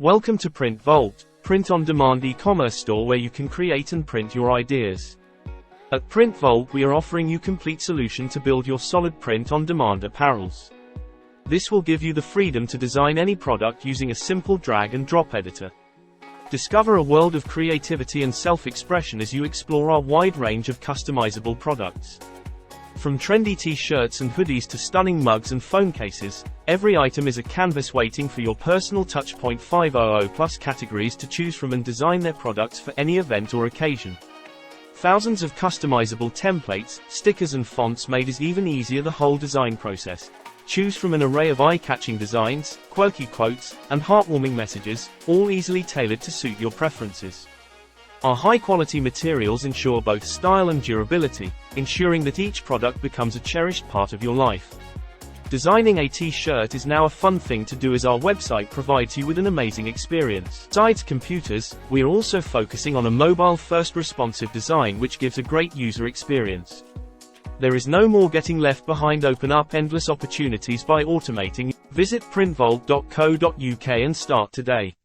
Welcome to PrintVolt, print-on-demand e-commerce store where you can create and print your ideas. At PrintVolt we are offering you complete solution to build your solid print-on-demand apparels. This will give you the freedom to design any product using a simple drag-and-drop editor. Discover a world of creativity and self-expression as you explore our wide range of customizable products. From trendy t-shirts and hoodies to stunning mugs and phone cases, every item is a canvas waiting for your personal touch. 500 plus categories to choose from and design their products for any event or occasion. Thousands of customizable templates, stickers and fonts made it even easier the whole design process. Choose from an array of eye-catching designs, quirky quotes, and heartwarming messages, all easily tailored to suit your preferences. Our high-quality materials ensure both style and durability, ensuring that each product becomes a cherished part of your life. Designing a t-shirt is now a fun thing to do as our website provides you with an amazing experience. Besides computers, we are also focusing on a mobile-first responsive design which gives a great user experience. There is no more getting left behind. Open up endless opportunities by automating. Visit printvolt.co.uk and start today.